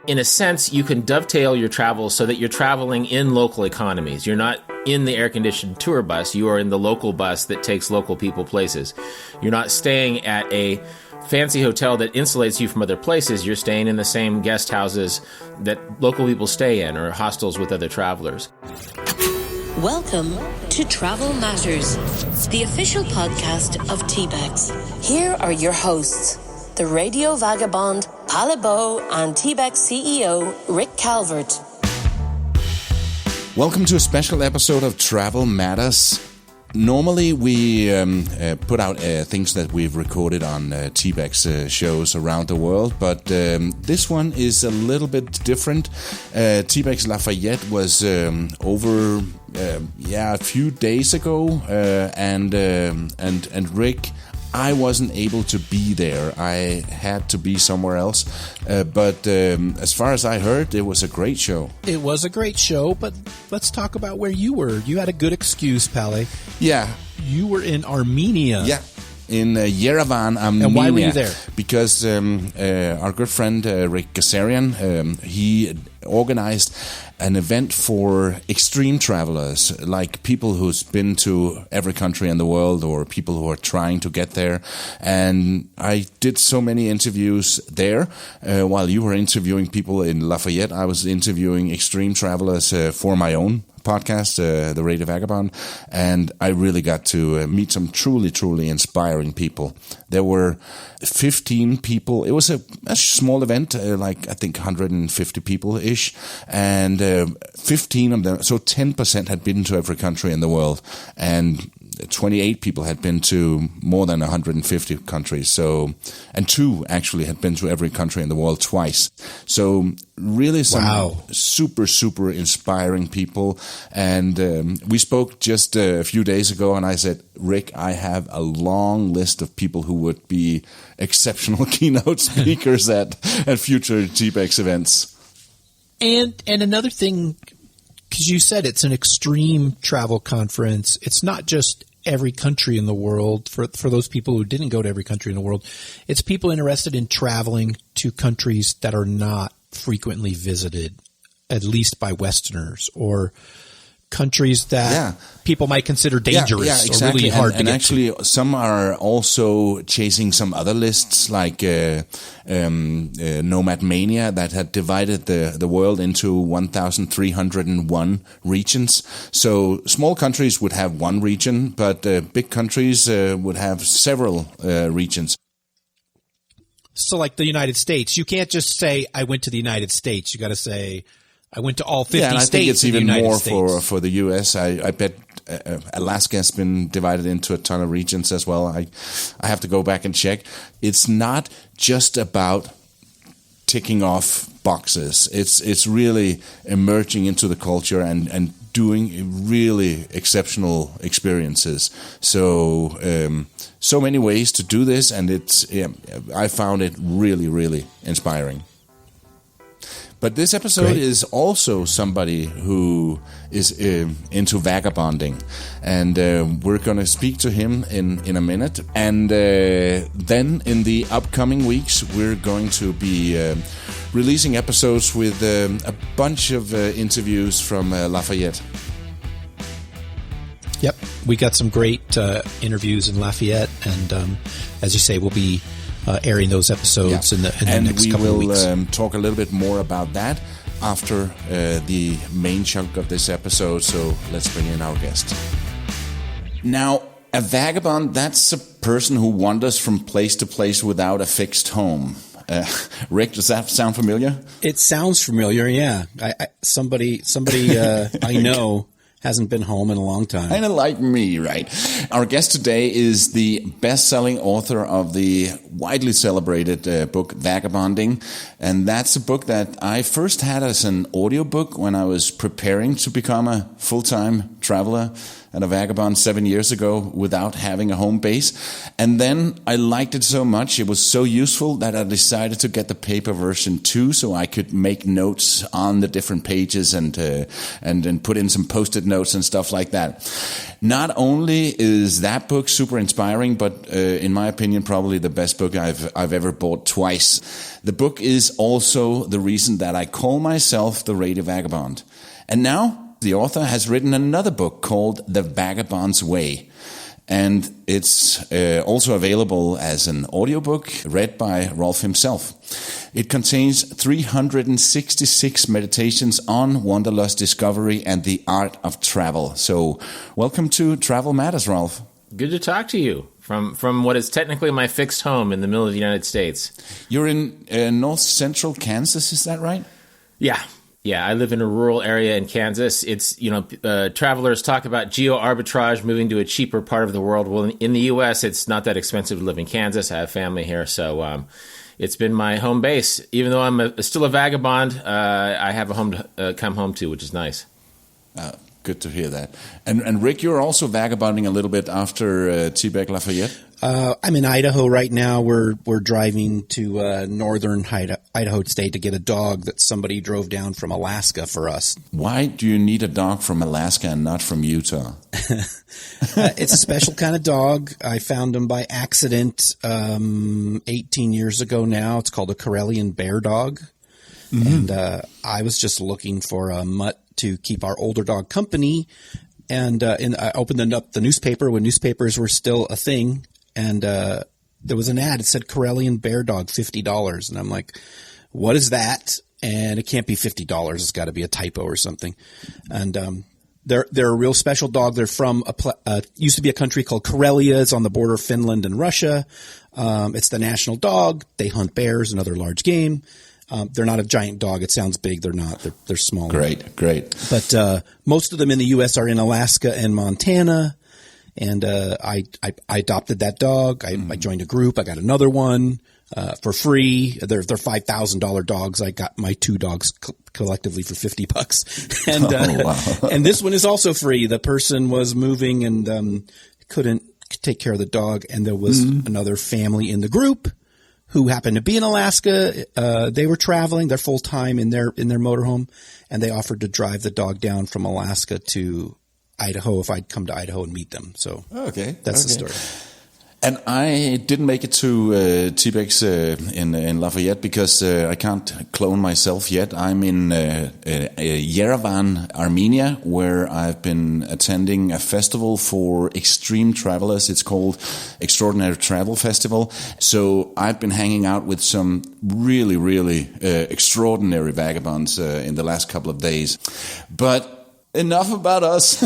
in a sense, you can dovetail your travels so that you're traveling in local economies. You're not in the air-conditioned tour bus. You are in the local bus that takes local people places. You're not staying at a fancy hotel that insulates you from other places. You're staying in the same guest houses that local people stay in, or hostels with other travelers. Welcome to Travel Matters, the official podcast of TBEX. Here are your hosts, the radio vagabond Palle and TBEX CEO Rick Calvert. Welcome to a special episode of Travel Matters. Normally we put out things that we've recorded on TBEX shows around the world, but this one is a little bit different. TBEX Lafayette was over a few days ago, and Rick, I wasn't able to be there. I had to be somewhere else. But as far as I heard, it was a great show. It was a great show, but let's talk about where you were. You had a good excuse, Palle. Yeah. You were in Armenia. Yeah. In Yerevan, Armenia. And why were you there? Because our good friend Rick Gazarian, he organized an event for extreme travelers, like people who's been to every country in the world or people who are trying to get there. And I did so many interviews there. While you were interviewing people in Lafayette, I was interviewing extreme travelers for my own podcast, the Radio Vagabond, and I really got to meet some truly inspiring people. There were 15 people. It was a small event, like I think 150 people-ish, and 15 of them, so 10% had been to every country in the world, and 28 people had been to more than 150 countries. So, and 2 actually had been to every country in the world twice. So really some super inspiring people. And we spoke just a few days ago, and I said, Rick, I have a long list of people who would be exceptional keynote speakers at future TBEX events. And another thing, because you said it's an extreme travel conference. It's not just every country in the world. For those people who didn't go to every country in the world, it's people interested in traveling to countries that are not frequently visited, at least by Westerners, or countries that people might consider dangerous exactly. or really hard to and get actually, to. Some are also chasing some other lists, like Nomad Mania, that had divided the world into 1,301 regions. So small countries would have one region, but big countries would have several regions. So like the United States, you can't just say, I went to the United States. You got to say, I went to all 50 states. Yeah, and I think it's even more States. for the U.S. I bet Alaska has been divided into a ton of regions as well. I have to go back and check. It's not just about ticking off boxes. It's really emerging into the culture and doing really exceptional experiences. So so many ways to do this, and I found it really inspiring. But this episode is also somebody who is into vagabonding, and we're going to speak to him in a minute. And then in the upcoming weeks, we're going to be releasing episodes with a bunch of interviews from Lafayette. Yep, we got some great interviews in Lafayette, and as you say, we'll be airing those episodes in the next couple of weeks. And we will talk a little bit more about that after the main chunk of this episode. So let's bring in our guest. Now, a vagabond, that's a person who wanders from place to place without a fixed home. Rick, does that sound familiar? It sounds familiar, yeah. Somebody I know hasn't been home in a long time. Kind of like me, right? Our guest today is the best-selling author of the widely celebrated book Vagabonding. And that's a book that I first had as an audiobook when I was preparing to become a full-time traveler and a vagabond 7 years ago without having a home base. And then I liked it so much, it was so useful that I decided to get the paper version too, so I could make notes on the different pages and put in some post-it notes and stuff like that. Not only is that book super inspiring, but in my opinion, probably the best book I've ever bought twice. The book is also the reason that I call myself the Radio Vagabond. And now the author has written another book called The Vagabond's Way. And it's also available as an audiobook read by Rolf himself. It contains 366 meditations on Wanderlust discovery and the art of travel. So welcome to Travel Matters, Rolf. Good to talk to you from what is technically my fixed home in the middle of the United States. You're in north central Kansas, is that right? Yeah. Yeah, I live in a rural area in Kansas. It's, travelers talk about geo-arbitrage, moving to a cheaper part of the world. Well, in the U.S., it's not that expensive to live in Kansas. I have family here, so it's been my home base. Even though I'm still a vagabond, I have a home to come home to, which is nice. Good to hear that. And Rick, you're also vagabonding a little bit after TBEX Lafayette? I'm in Idaho right now. We're driving to northern Idaho State to get a dog that somebody drove down from Alaska for us. Why do you need a dog from Alaska and not from Utah? It's a special kind of dog. I found him by accident 18 years ago now. It's called a Karelian bear dog. Mm-hmm. And I was just looking for a mutt to keep our older dog company. And I opened up the newspaper when newspapers were still a thing. And there was an ad. It said Karelian bear dog, $50. And I'm like, what is that? And it can't be $50. It's got to be a typo or something. And they're a real special dog. They're from used to be a country called Karelia. It's on the border of Finland and Russia. It's the national dog. They hunt bears and other large game. They're not a giant dog. It sounds big. They're not. They're smaller. Great. But most of them in the U.S. are in Alaska and Montana. And I adopted that dog. I joined a group. I got another one for free. They're $5,000 dogs. I got my two dogs collectively for $50. And wow. And this one is also free. The person was moving and couldn't take care of the dog, and there was another family in the group who happened to be in Alaska. They were traveling. They're full time in their motorhome, and they offered to drive the dog down from Alaska to Idaho if I'd come to Idaho and meet them. So that's the story. And I didn't make it to TBEX in Lafayette because I can't clone myself yet. I'm in Yerevan, Armenia, where I've been attending a festival for extreme travelers. It's called Extraordinary Travel Festival. So I've been hanging out with some really, really extraordinary vagabonds in the last couple of days. But enough about us.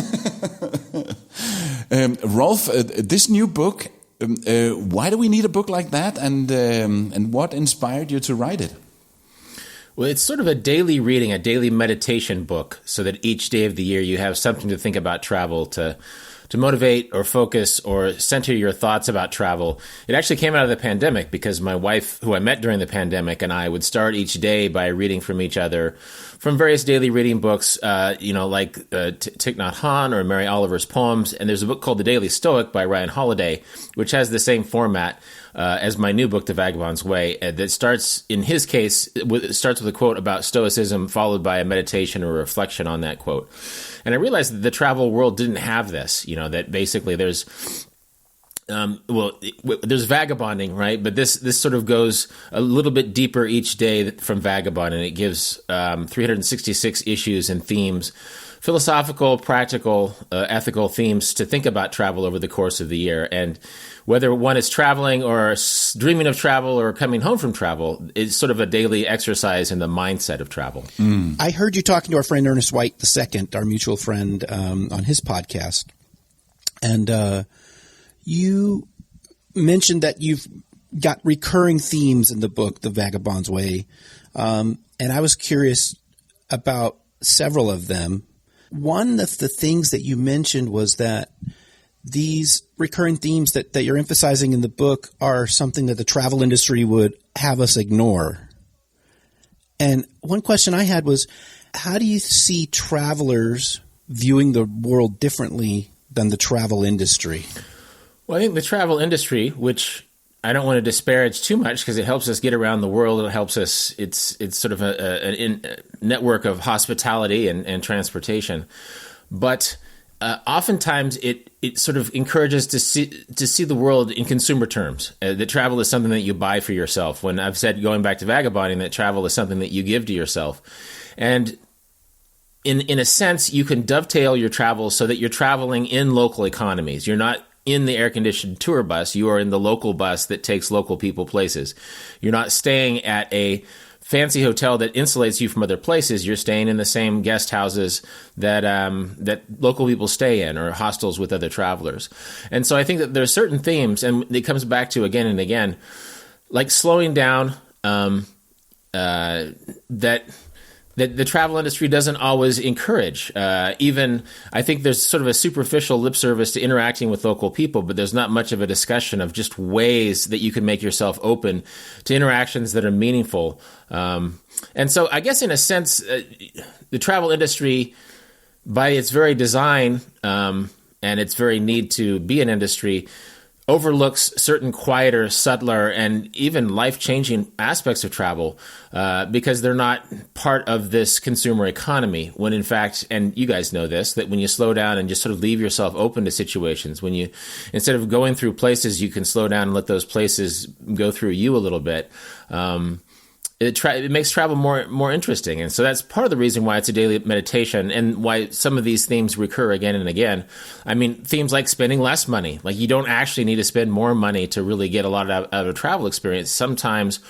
Rolf, this new book, why do we need a book like that, and what inspired you to write it? Well, it's sort of a daily reading, a daily meditation book, so that each day of the year you have something to think about travel, to motivate or focus or center your thoughts about travel. It actually came out of the pandemic because my wife, who I met during the pandemic, and I would start each day by reading from each other from various daily reading books, like Thich Nhat Hanh or Mary Oliver's poems. And there's a book called The Daily Stoic by Ryan Holiday, which has the same format as my new book, The Vagabond's Way, that starts, in his case, starts with a quote about Stoicism, followed by a meditation or reflection on that quote. And I realized that the travel world didn't have this, that basically there's vagabonding, right? But this sort of goes a little bit deeper each day from Vagabond, and it gives 366 issues and themes, philosophical, practical, ethical themes to think about travel over the course of the year. And whether one is traveling or dreaming of travel or coming home from travel, it's sort of a daily exercise in the mindset of travel. I heard you talking to our friend Ernest White II, our mutual friend, on his podcast. And you mentioned that you've got recurring themes in the book, The Vagabond's Way. And I was curious about several of them. One of the things that you mentioned was that these recurring themes that you're emphasizing in the book are something that the travel industry would have us ignore. And one question I had was, how do you see travelers viewing the world differently than the travel industry? Well, I think the travel industry, which I don't want to disparage too much because it helps us get around the world. It helps us. It's sort of a network of hospitality and transportation. But oftentimes it sort of encourages to see the world in consumer terms. That travel is something that you buy for yourself. When I've said, going back to Vagabonding, that travel is something that you give to yourself. And in a sense, you can dovetail your travel so that you're traveling in local economies. You're not in the air-conditioned tour bus. You are in the local bus that takes local people places. You're not staying at a fancy hotel that insulates you from other places. You're staying in the same guest houses that local people stay in, or hostels with other travelers. And so I think that there are certain themes, and it comes back to again and again, like slowing down, that the travel industry doesn't always encourage. Even I think there's sort of a superficial lip service to interacting with local people, but there's not much of a discussion of just ways that you can make yourself open to interactions that are meaningful. And so I guess in a sense, the travel industry, by its very design and its very need to be an industry, overlooks certain quieter, subtler, and even life-changing aspects of travel because they're not part of this consumer economy. When in fact, and you guys know this, that when you slow down and just sort of leave yourself open to situations, when you, instead of going through places, you can slow down and let those places go through you a little bit. It makes travel more interesting. And so that's part of the reason why it's a daily meditation and why some of these themes recur again and again. I mean, themes like spending less money. Like, you don't actually need to spend more money to really get a lot out of a travel experience. Sometimes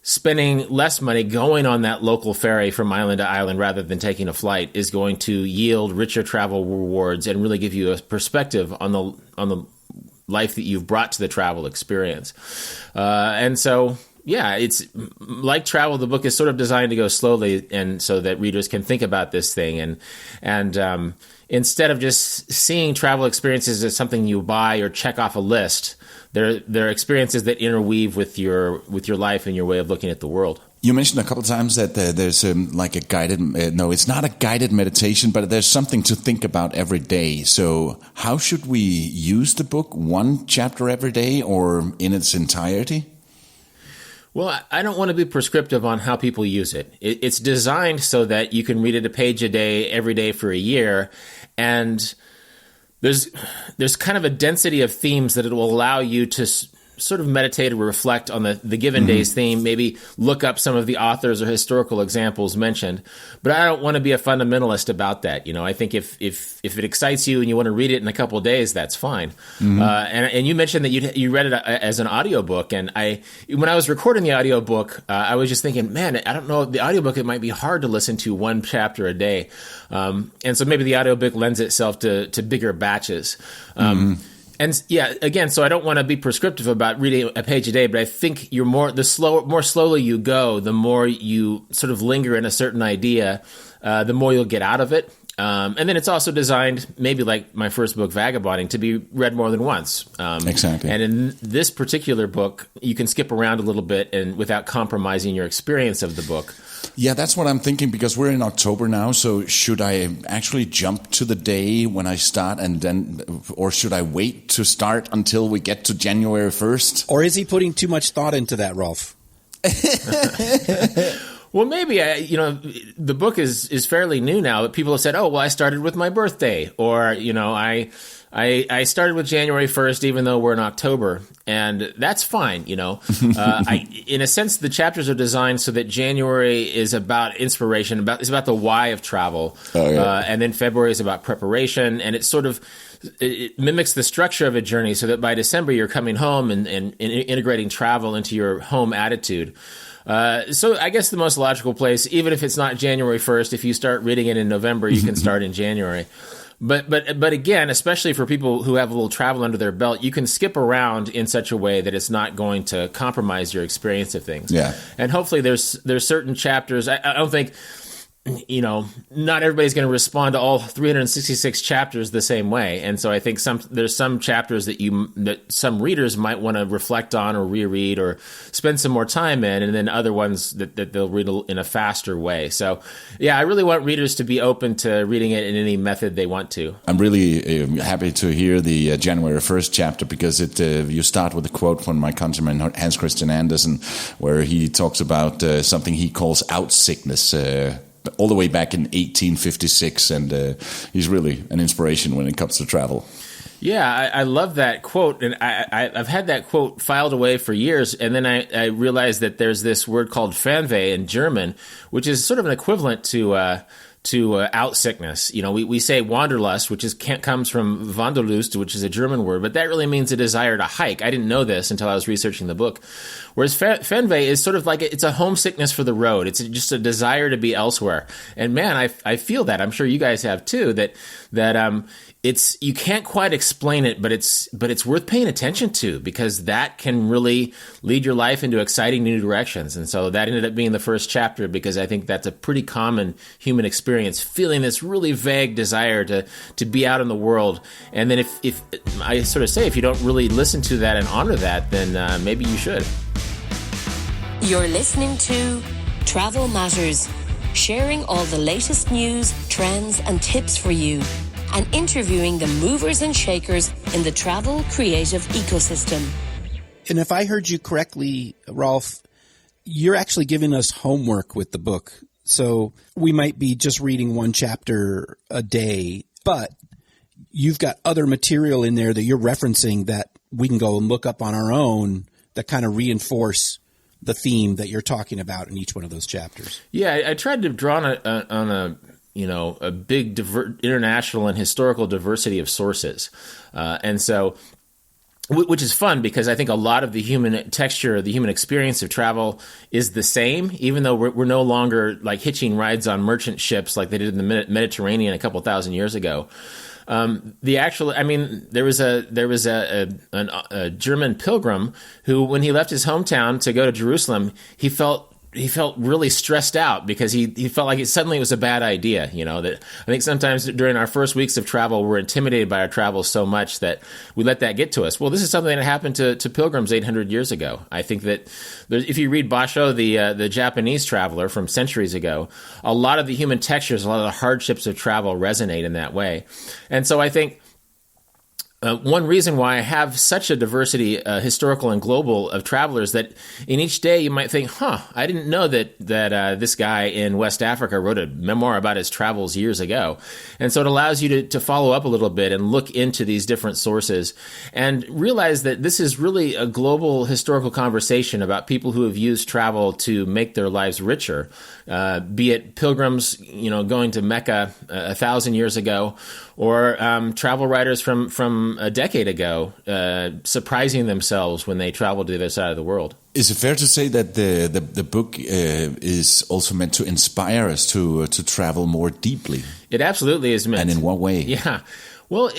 spending less money going on that local ferry from island to island rather than taking a flight is going to yield richer travel rewards and really give you a perspective on the life that you've brought to the travel experience. And so, yeah, it's like travel. The book is sort of designed to go slowly, and so that readers can think about this thing, and instead of just seeing travel experiences as something you buy or check off a list, they're experiences that interweave with your life and your way of looking at the world. You mentioned a couple of times that there's like a guided, no, it's not a guided meditation, but there's something to think about every day. So how should we use the book? One chapter every day or in its entirety? Well, I don't want to be prescriptive on how people use it. It's designed so that you can read it a page a day, every day for a year. And there's kind of a density of themes that it will allow you to sort of meditate or reflect on the given day's theme, maybe look up some of the authors or historical examples mentioned. But I don't want to be a fundamentalist about that. You know, I think if it excites you and you want to read it in a couple of days, that's fine. And you mentioned that you read it as an audiobook. And when I was recording the audiobook, I was just thinking, man, I don't know, the audiobook, it might be hard to listen to one chapter a day. And so maybe the audiobook lends itself to bigger batches. And yeah, again, so I don't want to be prescriptive about reading a page a day, but I think more slowly you go, the more you sort of linger in a certain idea, the more you'll get out of it. And then it's also designed, maybe like my first book, Vagabonding, to be read more than once. Exactly. And in this particular book, you can skip around a little bit and without compromising your experience of the book. Yeah, that's what I'm thinking, because we're in October now. So should I actually jump to the day when I start or should I wait to start until we get to January 1st? Or is he putting too much thought into that, Rolf? Well, maybe, the book is fairly new now, but people have said, oh, well, I started with my birthday, or, I started with January 1st, even though we're in October, and that's fine, in a sense, the chapters are designed so that January is about inspiration, it's about the why of travel, and then February is about preparation, and it mimics the structure of a journey so that by December you're coming home and integrating travel into your home attitude. So I guess the most logical place, even if it's not January 1st, if you start reading it in November, you can start in January. But again, especially for people who have a little travel under their belt, you can skip around in such a way that it's not going to compromise your experience of things. Yeah. And hopefully there's certain chapters. I don't think not everybody's going to respond to all 366 chapters the same way. And so I think there's some chapters that some readers might want to reflect on or reread or spend some more time in, and then other ones that they'll read in a faster way. So yeah, I really want readers to be open to reading it in any method they want to. I'm really happy to hear the January 1st chapter, because you start with a quote from my countryman Hans Christian Andersen, where he talks about something he calls out sickness, all the way back in 1856, and he's really an inspiration when it comes to travel. Yeah, I love that quote, and I've had that quote filed away for years, and then I realized that there's this word called Fernweh in German, which is sort of an equivalent to out sickness. We say Wanderlust, which comes from Wanderlust, which is a German word, but that really means a desire to hike. I didn't know this until I was researching the book. Whereas Fernweh is sort of like it's a homesickness for the road. It's just a desire to be elsewhere. And man, I feel that. I'm sure you guys have too. That you can't quite explain it, but it's worth paying attention to, because that can really lead your life into exciting new directions. And so that ended up being the first chapter, because I think that's a pretty common human experience, feeling this really vague desire to be out in the world. And then if I sort of say, if you don't really listen to that and honor that, then maybe you should. You're listening to Travel Matters, sharing all the latest news, trends, and tips for you, and interviewing the movers and shakers in the travel creative ecosystem. And if I heard you correctly, Rolf, you're actually giving us homework with the book. So we might be just reading one chapter a day, but you've got other material in there that you're referencing that we can go and look up on our own that kind of reinforce the theme that you're talking about in each one of those chapters. Yeah, I tried to draw on a big international and historical diversity of sources. And so, which is fun, because I think a lot of the human texture, the human experience of travel is the same, even though we're no longer like hitching rides on merchant ships like they did in the Mediterranean a couple thousand years ago. There was a German pilgrim who, when he left his hometown to go to Jerusalem, he felt really stressed out, because he felt like it was a bad idea. That I think sometimes during our first weeks of travel, we're intimidated by our travels so much that we let that get to us. Well, this is something that happened to pilgrims 800 years ago. I think that if you read Basho, the Japanese traveler from centuries ago, a lot of the human textures, a lot of the hardships of travel resonate in that way. And so I think one reason why I have such a diversity, historical and global, of travelers, that in each day you might think, I didn't know that this guy in West Africa wrote a memoir about his travels years ago. And so it allows you to follow up a little bit and look into these different sources and realize that this is really a global historical conversation about people who have used travel to make their lives richer, be it pilgrims, going to Mecca 1,000 years ago, or travel writers from a decade ago, surprising themselves when they traveled to the other side of the world. Is it fair to say that the book is also meant to inspire us to travel more deeply? It absolutely is meant. And in what way? Yeah. Well,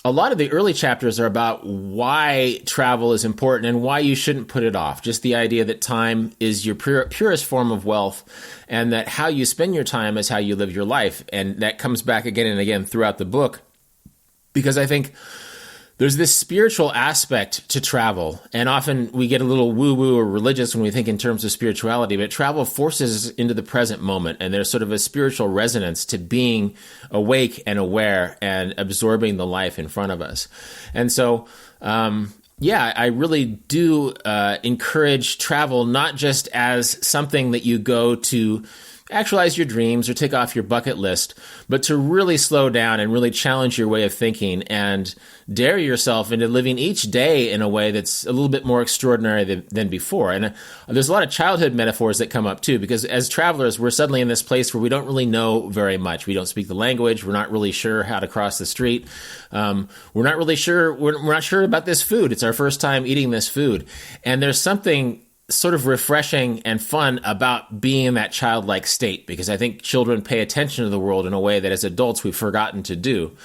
a lot of the early chapters are about why travel is important and why you shouldn't put it off. Just the idea that time is your purest form of wealth, and that how you spend your time is how you live your life. And that comes back again and again throughout the book, because I think there's this spiritual aspect to travel, and often we get a little woo-woo or religious when we think in terms of spirituality, but travel forces us into the present moment, and there's sort of a spiritual resonance to being awake and aware and absorbing the life in front of us. And so, I really do encourage travel, not just as something that you go to actualize your dreams or take off your bucket list, but to really slow down and really challenge your way of thinking and dare yourself into living each day in a way that's a little bit more extraordinary than before. And there's a lot of childhood metaphors that come up too, because as travelers, we're suddenly in this place where we don't really know very much. We don't speak the language. We're not really sure how to cross the street. We're not sure about this food. It's our first time eating this food. And there's something sort of refreshing and fun about being in that childlike state, because I think children pay attention to the world in a way that as adults we've forgotten to do.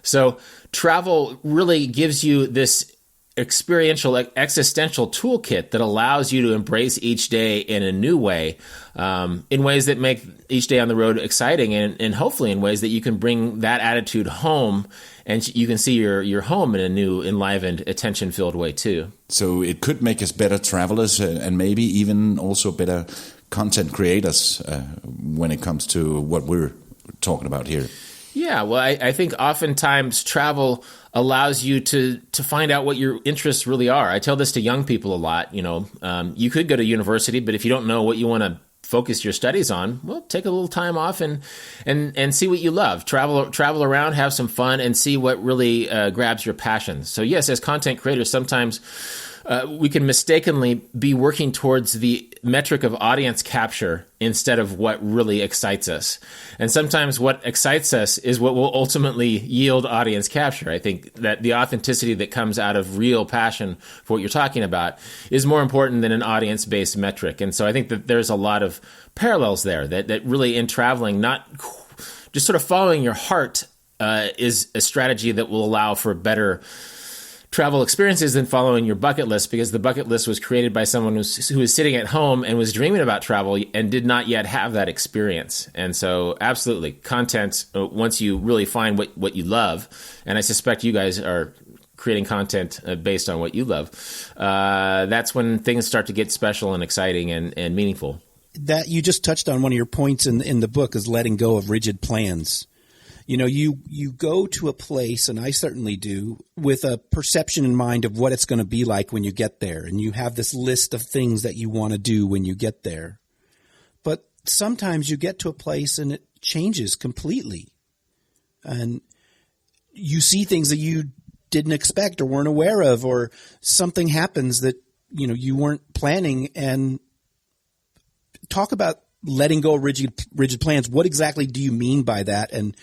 So travel really gives you this experiential, existential toolkit that allows you to embrace each day in a new way, in ways that make each day on the road exciting, and hopefully in ways that you can bring that attitude home, and you can see your home in a new, enlivened, attention-filled way too. So it could make us better travelers, and maybe even also better content creators when it comes to what we're talking about here. Yeah, well, I think oftentimes travel allows you to find out what your interests really are. I tell this to young people a lot. You could go to university, but if you don't know what you want to focus your studies on, well, take a little time off and see what you love. Travel around, have some fun, and see what really grabs your passions. So yes, as content creators, sometimes we can mistakenly be working towards the metric of audience capture instead of what really excites us. And sometimes what excites us is what will ultimately yield audience capture. I think that the authenticity that comes out of real passion for what you're talking about is more important than an audience-based metric. And so I think that there's a lot of parallels there, that really in traveling, not just sort of following your heart is a strategy that will allow for better travel experiences than following your bucket list, because the bucket list was created by someone who was sitting at home and was dreaming about travel and did not yet have that experience. And so absolutely, content, once you really find what you love, and I suspect you guys are creating content based on what you love, that's when things start to get special and exciting and meaningful. That you just touched on one of your points in the book is letting go of rigid plans. You go to a place, and I certainly do, with a perception in mind of what it's going to be like when you get there. And you have this list of things that you want to do when you get there. But sometimes you get to a place and it changes completely. And you see things that you didn't expect or weren't aware of, or something happens that, you weren't planning. And talk about letting go of rigid plans. What exactly do you mean by that? And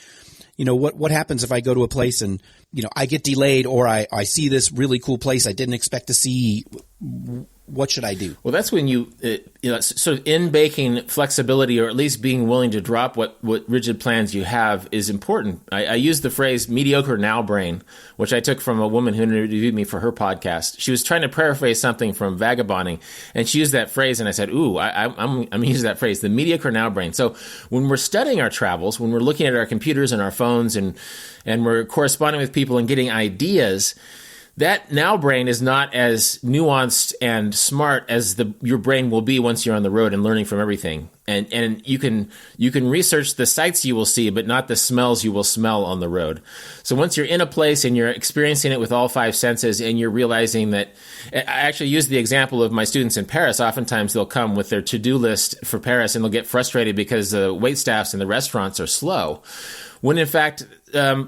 what happens if I go to a place and, I get delayed, or I see this really cool place I didn't expect to see? What should I do? Well, that's when you sort of in baking flexibility, or at least being willing to drop what rigid plans you have, is important. I use the phrase mediocre now brain, which I took from a woman who interviewed me for her podcast. She was trying to paraphrase something from Vagabonding, and she used that phrase, and I said, ooh, I'm going to use that phrase, the mediocre now brain. So when we're studying our travels, when we're looking at our computers and our phones, and we're corresponding with people and getting ideas, that now brain is not as nuanced and smart as your brain will be once you're on the road and learning from everything. And you can research the sights you will see, but not the smells you will smell on the road. So once you're in a place and you're experiencing it with all five senses, and you're realizing that, I actually use the example of my students in Paris. Oftentimes they'll come with their to-do list for Paris, and they'll get frustrated because the wait staffs in the restaurants are slow. When in fact,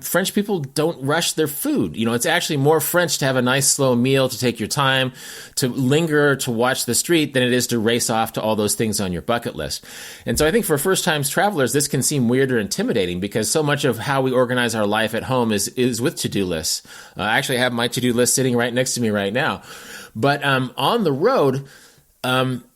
French people don't rush their food. It's actually more French to have a nice slow meal, to take your time, to linger, to watch the street, than it is to race off to all those things on your bucket list. And so I think for first-time travelers, this can seem weird or intimidating, because so much of how we organize our life at home is with to-do lists. I actually have my to-do list sitting right next to me right now. But on the road,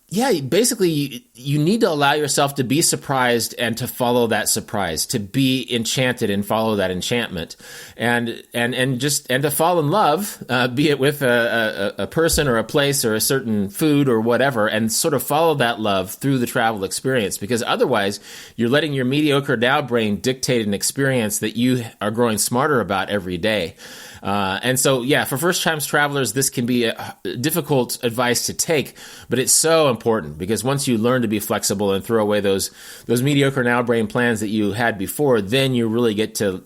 basically you need to allow yourself to be surprised and to follow that surprise, to be enchanted and follow that enchantment, and to fall in love, be it with a person or a place or a certain food or whatever, and sort of follow that love through the travel experience, because otherwise you're letting your mediocre now brain dictate an experience that you are growing smarter about every day. And so, for first-time travelers, this can be a difficult advice to take, but it's so important, because once you learn to be flexible and throw away those mediocre now brain plans that you had before, then you really get to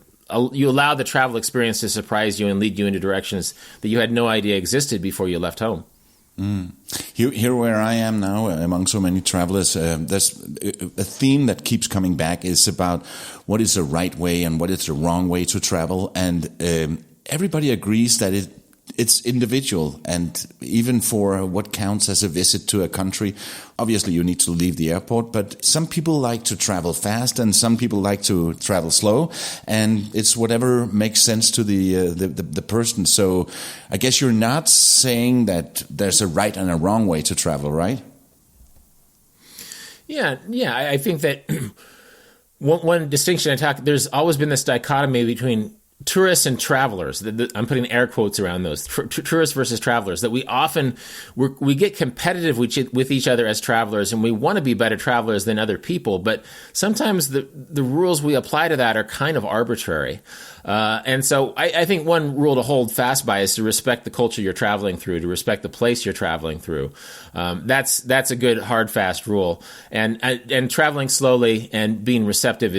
you allow the travel experience to surprise you and lead you into directions that you had no idea existed before you left home. Here where I am now, among so many travelers, there's a theme that keeps coming back is about what is the right way and what is the wrong way to travel, and everybody agrees that it's individual, and even for what counts as a visit to a country, obviously you need to leave the airport, but some people like to travel fast and some people like to travel slow, and it's whatever makes sense to the person. So I guess you're not saying that there's a right and a wrong way to travel, right? Yeah, I think that one distinction there's always been this dichotomy between tourists and travelers, I'm putting air quotes around those, tourists versus travelers, that we often, we get competitive with each other as travelers, and we want to be better travelers than other people, but sometimes the rules we apply to that are kind of arbitrary. And so I think one rule to hold fast by is to respect the culture you're traveling through, to respect the place you're traveling through. That's a good hard, fast rule. And traveling slowly and being receptive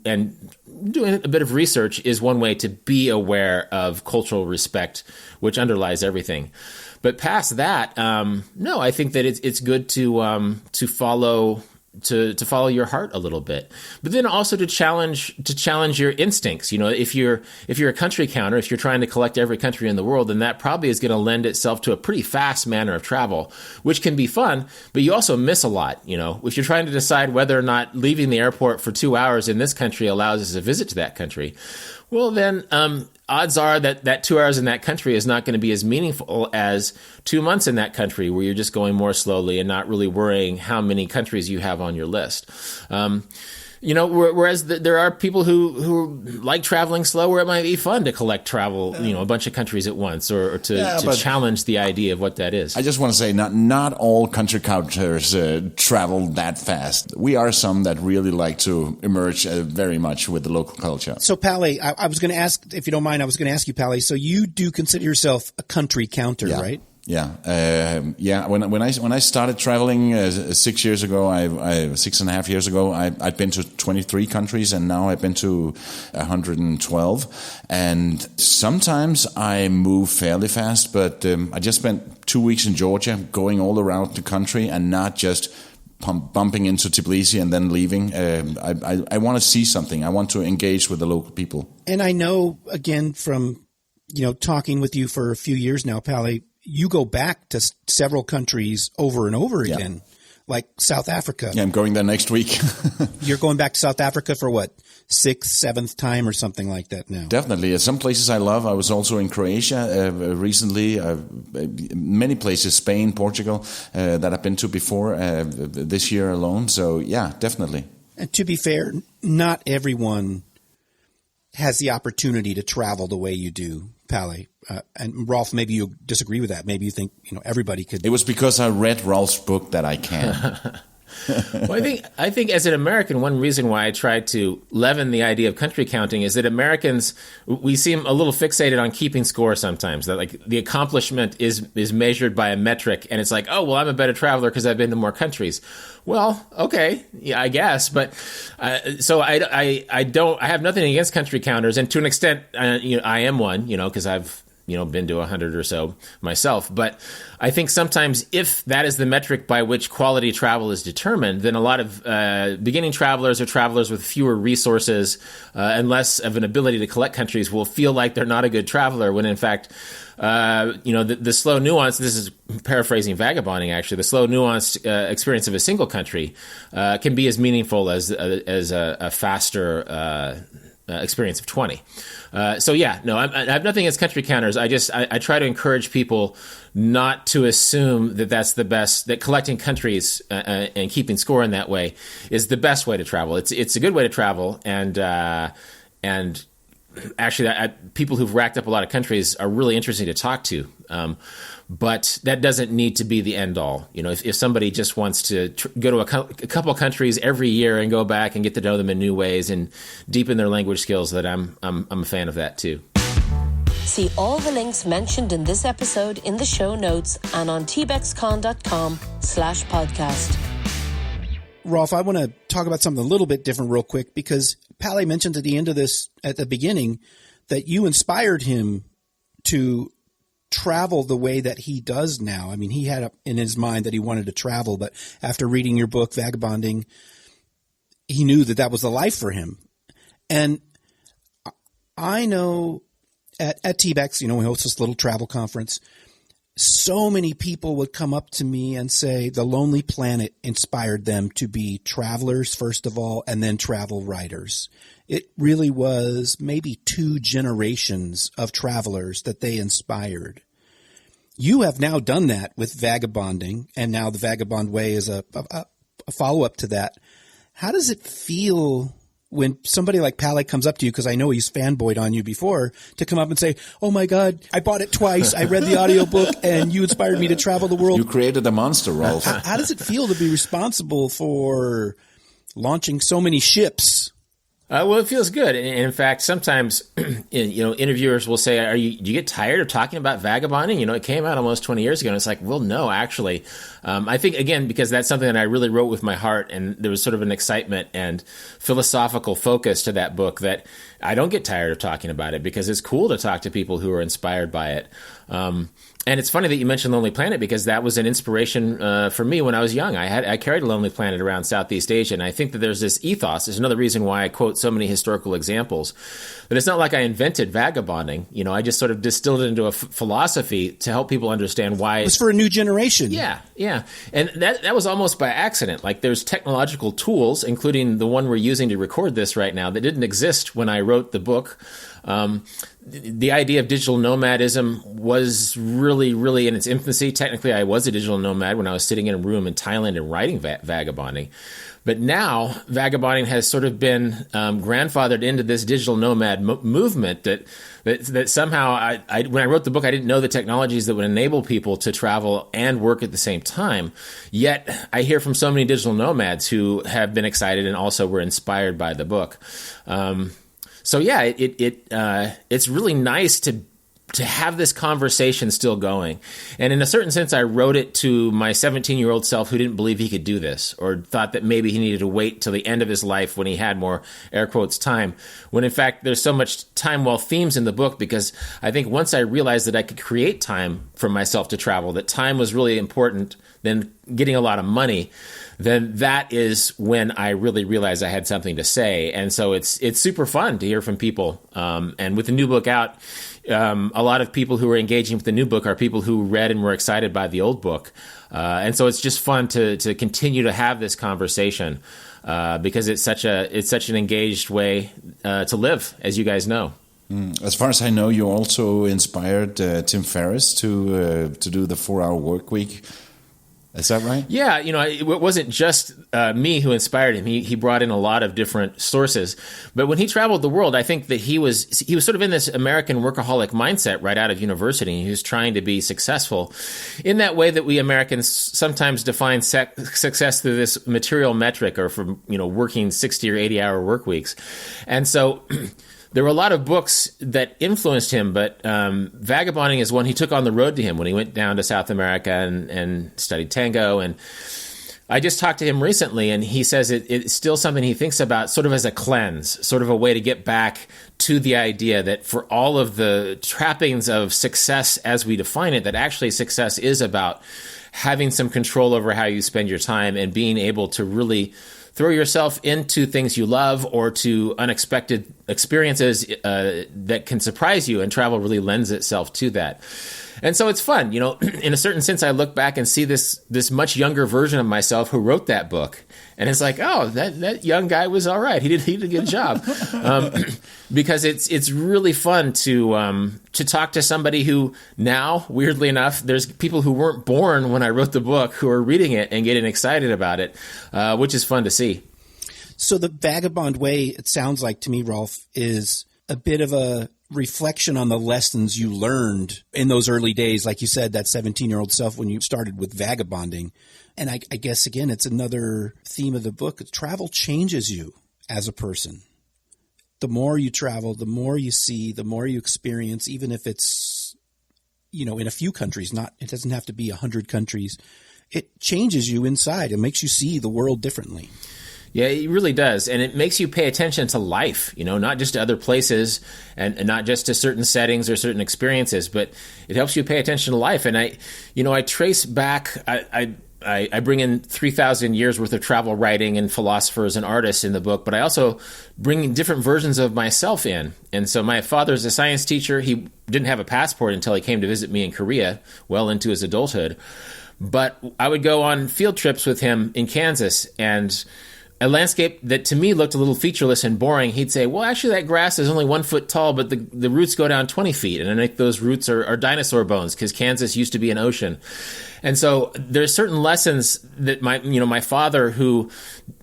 and doing a bit of research is one way to be aware of cultural respect, which underlies everything. But past that, no, I think that it's good to follow your heart a little bit, but then also to challenge your instincts. If you're a country counter, if you're trying to collect every country in the world, then that probably is going to lend itself to a pretty fast manner of travel, which can be fun, but you also miss a lot. If you're trying to decide whether or not leaving the airport for 2 hours in this country allows us a visit to that country, well, then odds are that 2 hours in that country is not going to be as meaningful as 2 months in that country, where you're just going more slowly and not really worrying how many countries you have on your list. Whereas there are people who like traveling slow, where it might be fun to collect travel, a bunch of countries at once, or to challenge the idea of what that is. I just want to say, not all country counters travel that fast. We are some that really like to emerge very much with the local culture. So, Palle, I was going to ask, if you don't mind, so you do consider yourself a country counter, right? Yeah. When I started traveling 6 years ago, 6.5 years ago, I'd been to 23 countries, and now I've been to 112. And sometimes I move fairly fast, but I just spent 2 weeks in Georgia, going all around the country, and not just bumping into Tbilisi and then leaving. I want to see something. I want to engage with the local people. And I know, again, from talking with you for a few years now, Palle, you go back to several countries over and over again, like South Africa. Yeah, I'm going there next week. You're going back to South Africa for what, 6th, 7th time or something like that now? Definitely. Some places I love. I was also in Croatia recently, many places, Spain, Portugal, that I've been to before this year alone. So, yeah, definitely. And to be fair, not everyone has the opportunity to travel the way you do, Palle. And Rolf, maybe you disagree with that. Maybe you think everybody could. It was because I read Rolf's book that I can. Well, I think as an American, one reason why I try to leaven the idea of country counting is that Americans, we seem a little fixated on keeping score sometimes. That like the accomplishment is measured by a metric, and it's like, oh well, I'm a better traveler because I've been to more countries. Well, okay, yeah, I guess, but so I have nothing against country counters, and to an extent, I am one, because I've been to 100 or so myself. But I think sometimes if that is the metric by which quality travel is determined, then a lot of beginning travelers or travelers with fewer resources and less of an ability to collect countries will feel like they're not a good traveler, when in fact, the slow nuance, this is paraphrasing Vagabonding actually, the slow nuanced experience of a single country can be as meaningful as a faster experience of 20. I have nothing against country counters. I try to encourage people not to assume that that's the best, that collecting countries and keeping score in that way is the best way to travel. It's a good way to travel, and actually people who've racked up a lot of countries are really interesting to talk to. But that doesn't need to be the end all. If somebody just wants to go to a couple countries every year and go back and get to know them in new ways and deepen their language skills, that I'm a fan of that too. See all the links mentioned in this episode in the show notes and on tbexcon.com/podcast. Rolf, I want to talk about something a little bit different real quick, because Palle mentioned at the beginning, that you inspired him to travel the way that he does now. I mean, he had in his mind that he wanted to travel, but after reading your book, Vagabonding, he knew that was the life for him. And I know at TBEX, we host this little travel conference, so many people would come up to me and say The Lonely Planet inspired them to be travelers, first of all, and then travel writers. It really was maybe 2 generations of travelers that they inspired. You have now done that with Vagabonding, and now the Vagabond Way is a follow-up to that. How does it feel when somebody like Palle comes up to you, because I know he's fanboyed on you before, to come up and say, oh my God, I bought it twice. I read the audiobook and you inspired me to travel the world. You created a monster, Rolf. How does it feel to be responsible for launching so many ships? Well, it feels good. And in fact, sometimes, interviewers will say, do you get tired of talking about vagabonding? It came out almost 20 years ago. And it's like, well, no, actually. I think, again, because that's something that I really wrote with my heart, and there was sort of an excitement and philosophical focus to that book, that I don't get tired of talking about it, because it's cool to talk to people who are inspired by it. And it's funny that you mentioned Lonely Planet, because that was an inspiration for me when I was young. I carried a Lonely Planet around Southeast Asia, and I think that there's this ethos. There's another reason why I quote so many historical examples. But it's not like I invented vagabonding. I just sort of distilled it into a philosophy to help people understand why. It was for a new generation. Yeah. And that was almost by accident. Like, there's technological tools, including the one we're using to record this right now, that didn't exist when I wrote the book. The idea of digital nomadism was really, really in its infancy. Technically, I was a digital nomad when I was sitting in a room in Thailand and writing Vagabonding. But now, Vagabonding has sort of been grandfathered into this digital nomad movement that somehow, when I wrote the book, I didn't know the technologies that would enable people to travel and work at the same time. Yet, I hear from so many digital nomads who have been excited and also were inspired by the book. So yeah, it's really nice to have this conversation still going. And in a certain sense, I wrote it to my 17-year-old self who didn't believe he could do this, or thought that maybe he needed to wait till the end of his life when he had more, air quotes, time. When in fact, there's so much time well themes in the book, because I think once I realized that I could create time for myself to travel, that time was really important than getting a lot of money, then that is when I really realized I had something to say. And so it's super fun to hear from people. And with the new book out, a lot of people who are engaging with the new book are people who read and were excited by the old book. And so it's just fun to continue to have this conversation, because it's such an engaged way to live, as you guys know. As far as I know, you also inspired Tim Ferriss to do the 4-hour work week. Is that right? Yeah, it wasn't just me who inspired him. He brought in a lot of different sources. But when he traveled the world, I think that he was sort of in this American workaholic mindset right out of university. He was trying to be successful in that way that we Americans sometimes define success through this material metric, or from working 60 or 80-hour work weeks. And so there were a lot of books that influenced him, but Vagabonding is one he took on the road to him when he went down to South America and studied tango. And I just talked to him recently, and he says it's still something he thinks about sort of as a cleanse, sort of a way to get back to the idea that for all of the trappings of success as we define it, that actually success is about having some control over how you spend your time and being able to really throw yourself into things you love, or to unexpected experiences that can surprise you, and travel really lends itself to that. And so it's fun. In a certain sense, I look back and see this much younger version of myself who wrote that book. And it's like, oh, that young guy was all right. He did a good job. Because it's really fun to talk to somebody who now, weirdly enough, there's people who weren't born when I wrote the book who are reading it and getting excited about it, which is fun to see. So the Vagabond way, it sounds like to me, Rolf, is a bit of a reflection on the lessons you learned in those early days. Like you said, that 17-year-old self when you started with vagabonding. And I guess, again, it's another theme of the book. Travel changes you as a person. The more you travel, the more you see, the more you experience, even if it's, in a few countries, it doesn't have to be 100 countries. It changes you inside. It makes you see the world differently. Yeah, it really does. And it makes you pay attention to life, not just to other places and not just to certain settings or certain experiences, but it helps you pay attention to life. And I trace back, I bring in 3,000 years worth of travel writing and philosophers and artists in the book, but I also bring in different versions of myself in. And so my father's a science teacher. He didn't have a passport until he came to visit me in Korea, well into his adulthood. But I would go on field trips with him in Kansas, and a landscape that to me looked a little featureless and boring, he'd say, well, actually that grass is only 1 foot tall, but the roots go down 20 feet. And I think those roots are dinosaur bones because Kansas used to be an ocean. And so there's certain lessons that my father, who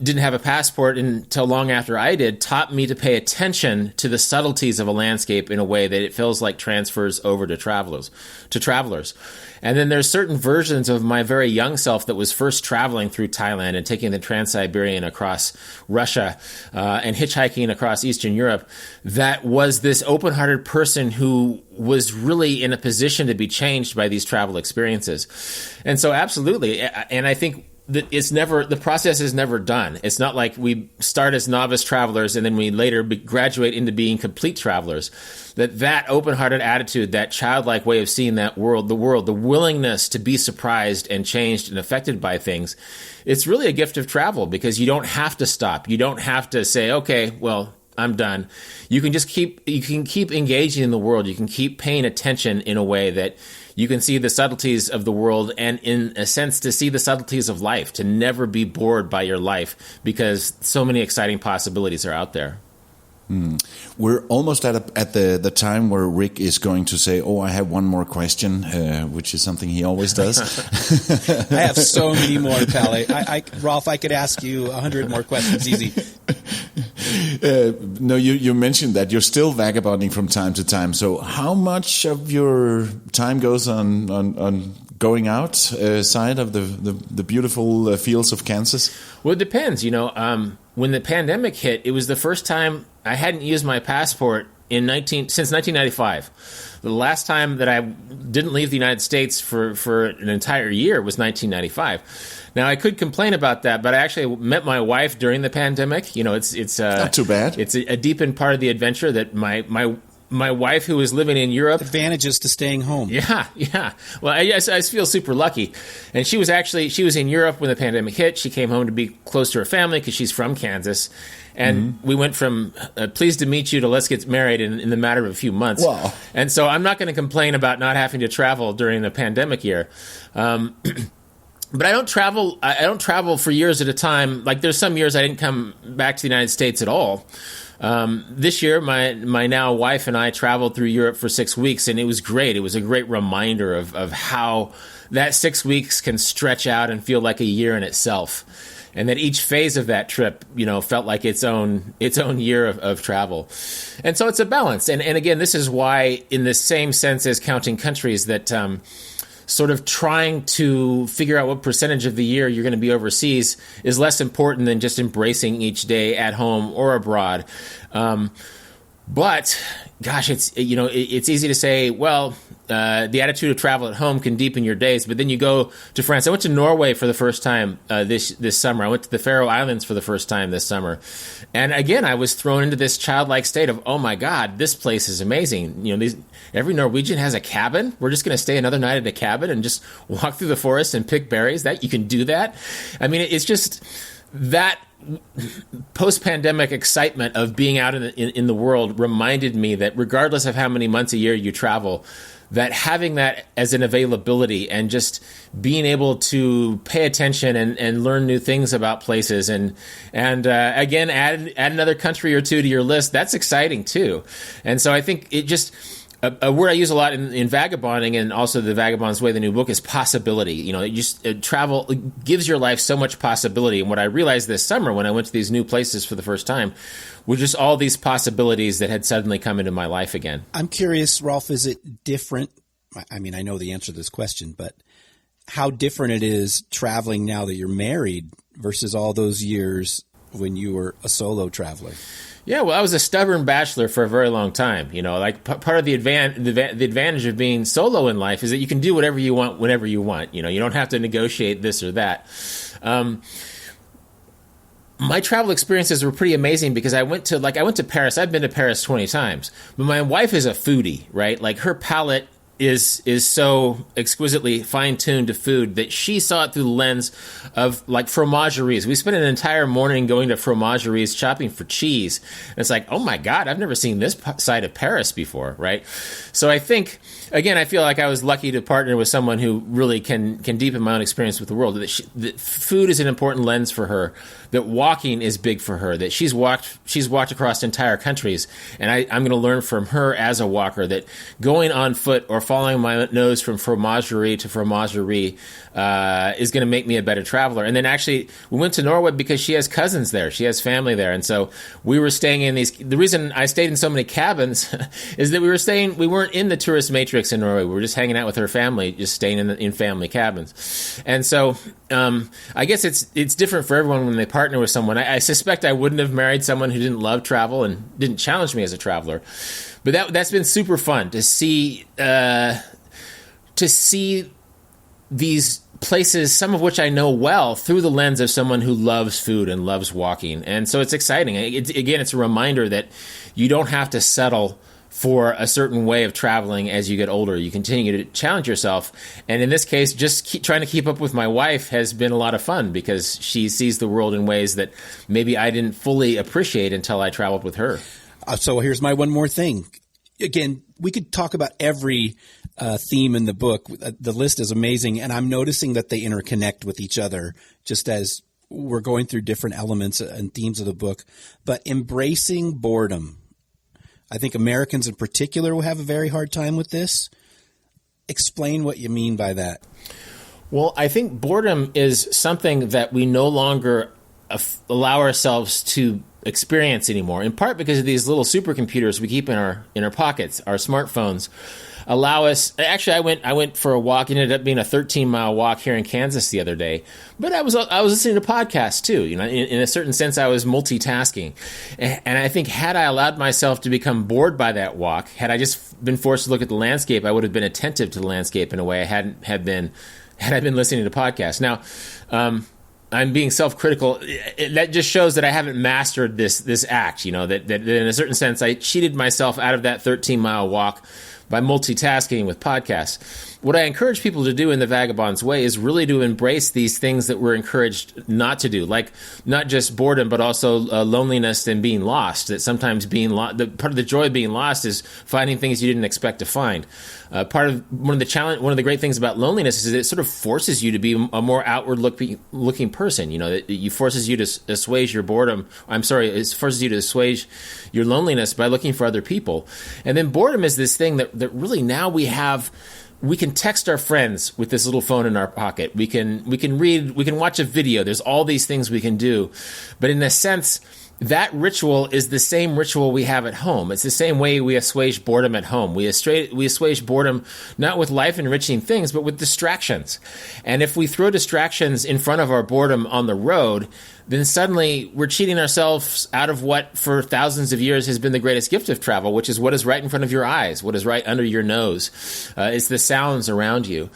didn't have a passport until long after I did, taught me to pay attention to the subtleties of a landscape in a way that it feels like transfers over to travelers. And then there's certain versions of my very young self that was first traveling through Thailand and taking the Trans-Siberian across Russia and hitchhiking across Eastern Europe, that was this open-hearted person who was really in a position to be changed by these travel experiences. And so absolutely, and I think that the process is never done. It's not like we start as novice travelers and then we later graduate into being complete travelers. That open-hearted attitude, that childlike way of seeing the world, the willingness to be surprised and changed and affected by things, it's really a gift of travel because you don't have to stop. You don't have to say, okay, well, I'm done. You can just keep engaging in the world. You can keep paying attention in a way that you can see the subtleties of the world and, in a sense, to see the subtleties of life, to never be bored by your life because so many exciting possibilities are out there. We're almost at the time where Rick is going to say, oh, I have one more question, which is something he always does. I have so many more, Palle. Rolf, I could ask you 100 more questions easy. No, you mentioned that you're still vagabonding from time to time. So how much of your time goes on going outside of the beautiful fields of Kansas? Well, it depends. When the pandemic hit, it was the first time I hadn't used my passport since 1995. The last time that I didn't leave the United States for an entire year was 1995. Now, I could complain about that, but I actually met my wife during the pandemic. It's not too bad. It's a deepened part of the adventure that my wife, who was living in Europe... Advantages to staying home. Yeah. Well, I feel super lucky. And she was in Europe when the pandemic hit. She came home to be close to her family because she's from Kansas. And we went from pleased to meet you to let's get married in the matter of a few months. Wow. And so I'm not going to complain about not having to travel during the pandemic year. But I don't travel for years at a time. Like there's some years I didn't come back to the United States at all. This year, my now wife and I traveled through Europe for 6 weeks, and it was great. It was a great reminder of how that 6 weeks can stretch out and feel like a year in itself, and that each phase of that trip, felt like its own year of travel. And so it's a balance. And again, this is why, in the same sense as counting countries, that sort of trying to figure out what percentage of the year you're going to be overseas is less important than just embracing each day at home or abroad. But gosh, it's easy to say, well, the attitude of travel at home can deepen your days, but then you go to France. I went to Norway for the first time this summer. I went to the Faroe Islands for the first time this summer. And again, I was thrown into this childlike state of, oh my God, this place is amazing. Every Norwegian has a cabin. We're just going to stay another night at a cabin and just walk through the forest and pick berries. That you can do that. I mean, it's just that post-pandemic excitement of being out in the world reminded me that regardless of how many months a year you travel, that having that as an availability and just being able to pay attention and learn new things about places and again add another country or two to your list, that's exciting too. And so I think it just a word I use a lot in Vagabonding and also the Vagabond's Way, the new book, is possibility. Travel gives your life so much possibility. And what I realized this summer when I went to these new places for the first time were just all these possibilities that had suddenly come into my life again. I'm curious, Rolf, is it different? I mean, I know the answer to this question, but how different it is traveling now that you're married versus all those years when you were a solo traveler? Yeah, well, I was a stubborn bachelor for a very long time. Part of the advantage of being solo in life is that you can do whatever you want whenever you want. You don't have to negotiate this or that. My travel experiences were pretty amazing because I went to Paris. I've been to Paris 20 times, but my wife is a foodie, right? Like her palate is so exquisitely fine-tuned to food that she saw it through the lens of like fromageries. We spent an entire morning going to fromageries shopping for cheese. And it's like, oh my God, I've never seen this side of Paris before, right? So I think, again, I feel like I was lucky to partner with someone who really can deepen my own experience with the world. That food is an important lens for her, that walking is big for her, that she's walked across entire countries, and I'm going to learn from her as a walker that going on foot or following my nose from fromagerie to fromagerie is going to make me a better traveler. And then actually, we went to Norway because she has cousins there. She has family there. And so we were staying in these. The reason I stayed in so many cabins is that we weren't in the tourist matrix in Norway. We were just hanging out with her family, just staying in family cabins. And so I guess it's different for everyone when they partner with someone. I suspect I wouldn't have married someone who didn't love travel and didn't challenge me as a traveler. But that's been super fun to see these places, some of which I know well, through the lens of someone who loves food and loves walking. And so it's exciting. It's a reminder that you don't have to settle for a certain way of traveling as you get older. You continue to challenge yourself. And in this case, just trying to keep up with my wife has been a lot of fun because she sees the world in ways that maybe I didn't fully appreciate until I traveled with her. So here's my one more thing. Again, we could talk about every theme in the book. The list is amazing, and I'm noticing that they interconnect with each other just as we're going through different elements and themes of the book. But embracing boredom. I think Americans in particular will have a very hard time with this. Explain what you mean by that. Well, I think boredom is something that we no longer allow ourselves to experience anymore, in part because of these little supercomputers we keep in our pockets. Our smartphones allow us. Actually, I went for a walk. It ended up being a 13-mile walk here in Kansas the other day. But I was listening to podcasts too. You know, in a certain sense, I was multitasking. And I think had I allowed myself to become bored by that walk, had I just been forced to look at the landscape, I would have been attentive to the landscape in a way I hadn't had been had I been listening to podcasts. Now, I'm being self-critical. That just shows that I haven't mastered this act, you know, that in a certain sense I cheated myself out of that 13-mile walk by multitasking with podcasts. What I encourage people to do in the Vagabond's way is really to embrace these things that we're encouraged not to do, like not just boredom, but also loneliness and being lost. That sometimes part of the joy of being lost is finding things you didn't expect to find. One of the great things about loneliness is that it sort of forces you to be a more outward looking person. You know, it forces you to assuage your boredom. It forces you to assuage your loneliness by looking for other people. And then boredom is this thing that really now we can text our friends with this little phone in our pocket. We can read, we can watch a video. There's all these things we can do. But in a sense, that ritual is the same ritual we have at home. It's the same way we assuage boredom at home. We assuage boredom not with life-enriching things, but with distractions. And if we throw distractions in front of our boredom on the road, then suddenly we're cheating ourselves out of what for thousands of years has been the greatest gift of travel, which is what is right in front of your eyes, what is right under your nose. It's the sounds around you.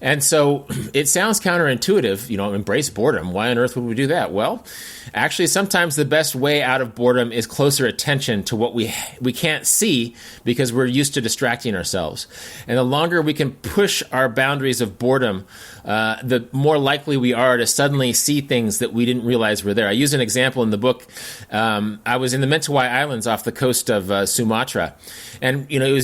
And so it sounds counterintuitive, you know, embrace boredom. Why on earth would we do that? Well, actually, sometimes the best way out of boredom is closer attention to what we can't see because we're used to distracting ourselves. And the longer we can push our boundaries of boredom, the more likely we are to suddenly see things that we didn't realize were there. I use an example in the book. I was in the Mentawai Islands off the coast of Sumatra, and you know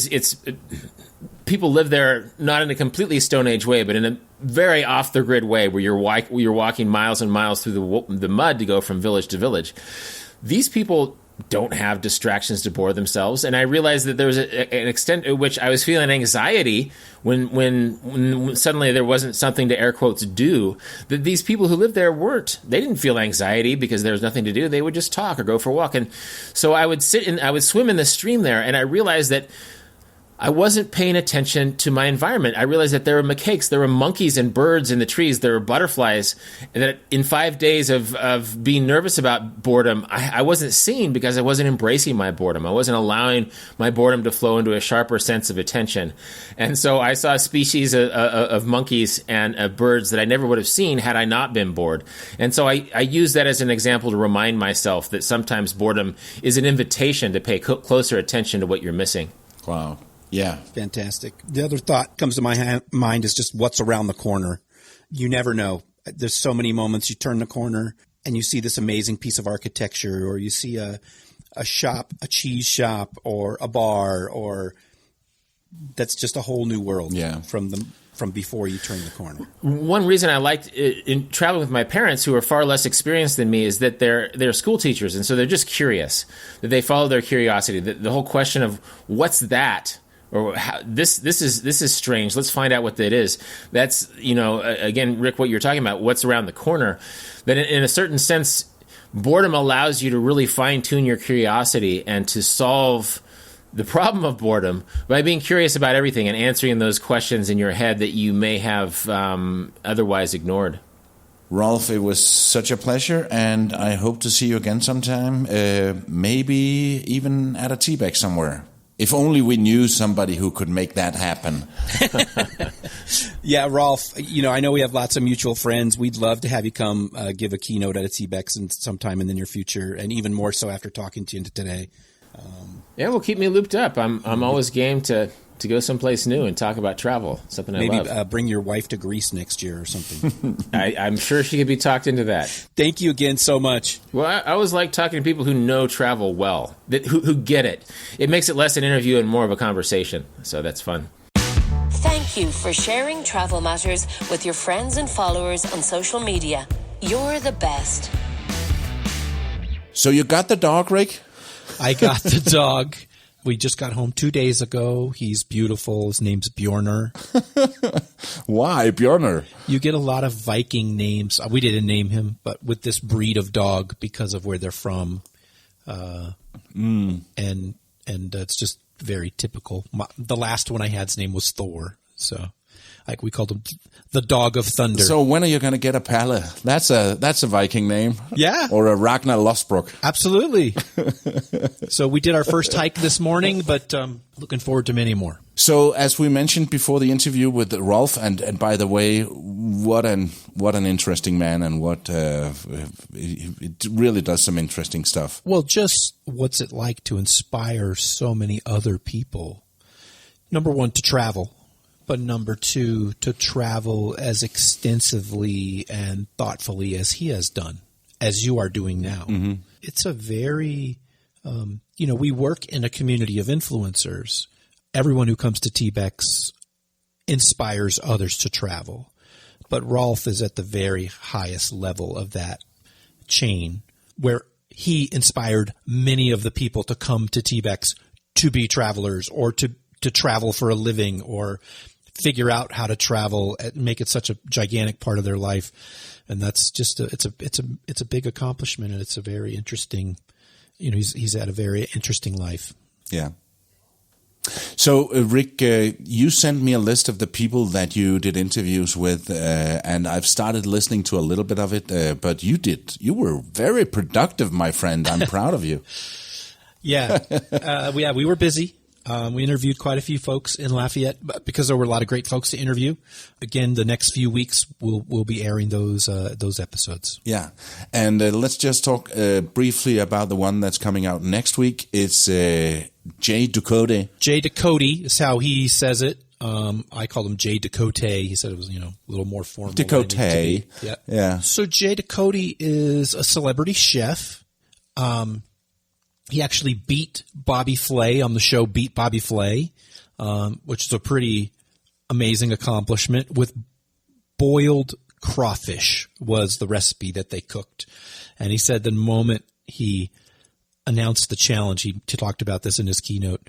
people live there not in a completely Stone Age way, but in a very off the grid way, where you're walking miles and miles through the mud to go from village to village. These people don't have distractions to bore themselves. And I realized that there was an extent at which I was feeling anxiety when suddenly there wasn't something to air quotes do, that these people who lived there they didn't feel anxiety because there was nothing to do. They would just talk or go for a walk. And so I would swim in the stream there, and I realized that I wasn't paying attention to my environment. I realized that there were macaques, there were monkeys and birds in the trees, there were butterflies, and that in 5 days of being nervous about boredom, I wasn't seeing because I wasn't embracing my boredom. I wasn't allowing my boredom to flow into a sharper sense of attention. And so I saw a species of monkeys and birds that I never would have seen had I not been bored. And so I use that as an example to remind myself that sometimes boredom is an invitation to pay closer attention to what you're missing. Wow. Yeah. Fantastic. The other thought comes to my mind is just what's around the corner. You never know. There's so many moments you turn the corner and you see this amazing piece of architecture, or you see a shop, a cheese shop, or a bar, or that's just a whole new world from before you turn the corner. One reason I liked in traveling with my parents, who are far less experienced than me, is that they're school teachers, and so they're just curious. That they follow their curiosity. The whole question of what's that, or how, this is strange. Let's find out what that is. That's, again, Rick, what you're talking about. What's around the corner? That in a certain sense, boredom allows you to really fine tune your curiosity and to solve the problem of boredom by being curious about everything and answering those questions in your head that you may have otherwise ignored. Rolf, it was such a pleasure, and I hope to see you again sometime, maybe even at a TBEX somewhere. If only we knew somebody who could make that happen. Yeah, Rolf, I know we have lots of mutual friends. We'd love to have you come give a keynote at a TBEX sometime in the near future, and even more so after talking to you today. Yeah, well, keep me looped up. I'm always game to go someplace new and talk about travel, something I love. Maybe bring your wife to Greece next year or something. I'm sure she could be talked into that. Thank you again so much. Well, I always like talking to people who know travel well, who get it. It makes it less an interview and more of a conversation, so that's fun. Thank you for sharing travel matters with your friends and followers on social media. You're the best. So you got the dog, Rick? I got the dog. We just got home 2 days ago. He's beautiful. His name's Bjornar. Why Bjornar? You get a lot of Viking names. We didn't name him, but with this breed of dog, because of where they're from, and it's just very typical. The last one I had's name was Thor, so we called him the Dog of Thunder. So when are you going to get a Palle? That's a Viking name. Yeah. Or a Ragnar Lothbrok. Absolutely. So we did our first hike this morning, but looking forward to many more. So as we mentioned before the interview with Rolf, and by the way, what an interesting man, and it really does some interesting stuff. Well, just what's it like to inspire so many other people? Number one, to travel. But number two, to travel as extensively and thoughtfully as he has done, as you are doing now. Mm-hmm. It's a very, we work in a community of influencers. Everyone who comes to TBEX inspires others to travel. But Rolf is at the very highest level of that chain, where he inspired many of the people to come to TBEX to be travelers, or to travel for a living, or figure out how to travel and make it such a gigantic part of their life. And that's just it's a big accomplishment, and it's a very interesting, he's had a very interesting life. Yeah. So Rick, you sent me a list of the people that you did interviews with, and I've started listening to a little bit of it, but you were very productive, my friend. I'm proud of you. Yeah. We were busy. We interviewed quite a few folks in Lafayette, because there were a lot of great folks to interview. Again, the next few weeks we'll be airing those episodes. Yeah, and let's just talk briefly about the one that's coming out next week. It's Jay Ducote. Jay Ducote is how he says it. I called him Jay Ducote. He said it was a little more formal. Ducote. Yeah. So Jay Ducote is a celebrity chef. He actually beat Bobby Flay on the show Beat Bobby Flay, which is a pretty amazing accomplishment. With boiled crawfish was the recipe that they cooked. And he said the moment he announced the challenge, he talked about this in his keynote,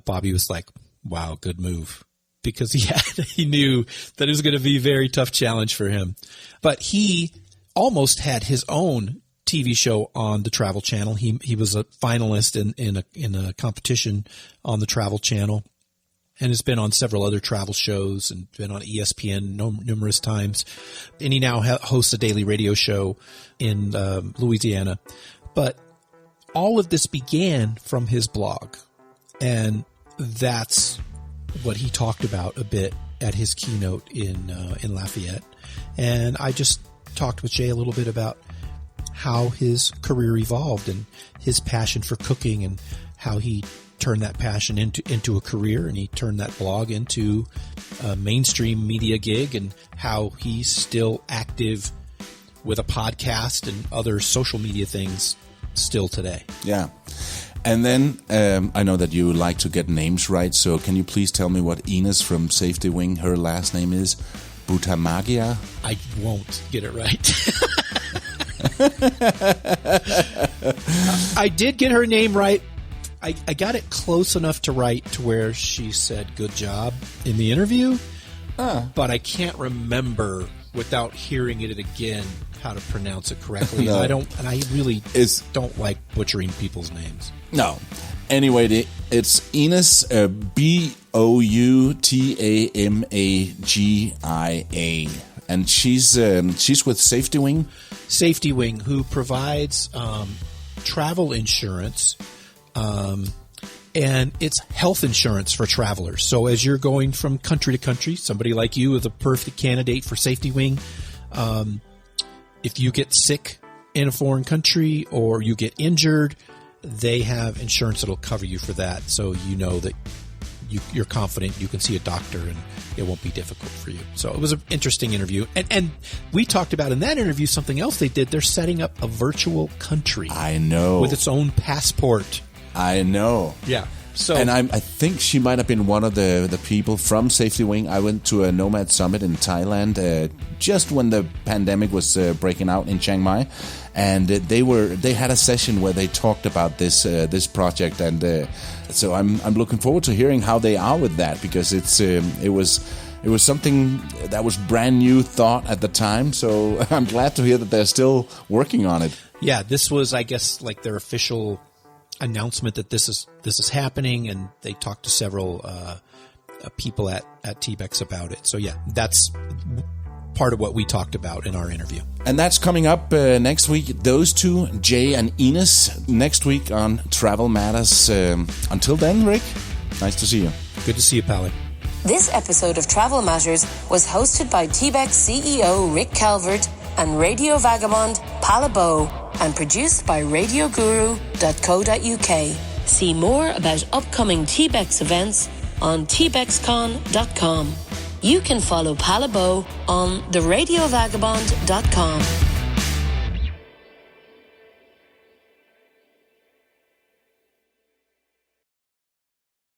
Bobby was like, wow, good move. Because he knew that it was going to be a very tough challenge for him. But he almost had his own TV show on the Travel Channel. He was a finalist in a competition on the Travel Channel, and has been on several other travel shows and been on ESPN numerous times. And he now hosts a daily radio show in Louisiana. But all of this began from his blog, and that's what he talked about a bit at his keynote in Lafayette. And I just talked with Jay a little bit about how his career evolved and his passion for cooking, and how he turned that passion into a career, and he turned that blog into a mainstream media gig, and how he's still active with a podcast and other social media things still today. Yeah. And then I know that you like to get names right, so can you please tell me what Ines from Safety Wing, her last name is? Butamagia? I won't get it right. I did get her name right. I got it close enough to right to where she said good job in the interview, but I can't remember without hearing it again how to pronounce it correctly. No. I really don't like butchering people's names. No. Anyway, it's Ines, Boutamagia, and she's with Safety Wing. Safety Wing, who provides travel insurance, and it's health insurance for travelers. So as you're going from country to country, somebody like you is a perfect candidate for Safety Wing. If you get sick in a foreign country or you get injured, they have insurance that'll cover you for that. So you know that you're confident you can see a doctor and it won't be difficult for you. So it was an interesting interview. And we talked about in that interview something else they did. They're setting up a virtual country. I know. With its own passport. I know. Yeah. So, and I think she might have been one of the people from Safety Wing. I went to a Nomad Summit in Thailand just when the pandemic was breaking out in Chiang Mai, and they had a session where they talked about this project, and so I'm looking forward to hearing how they are with that, because it was something that was brand new thought at the time. So I'm glad to hear that they're still working on it. Yeah, this was, I guess, like their official announcement that this is happening, and they talked to several people at TBEX about it. So yeah, that's part of what we talked about in our interview. And that's coming up next week. Those two, Jay and Ines, next week on Travel Matters. Until then, Rick, nice to see you. Good to see you, Palle. This episode of Travel Matters was hosted by TBEX CEO Rick Calvert and Radio Vagabond Palle, and produced by radioguru.co.uk. See more about upcoming TBEX events on tbexcon.com. You can follow Palle on the radiovagabond.com.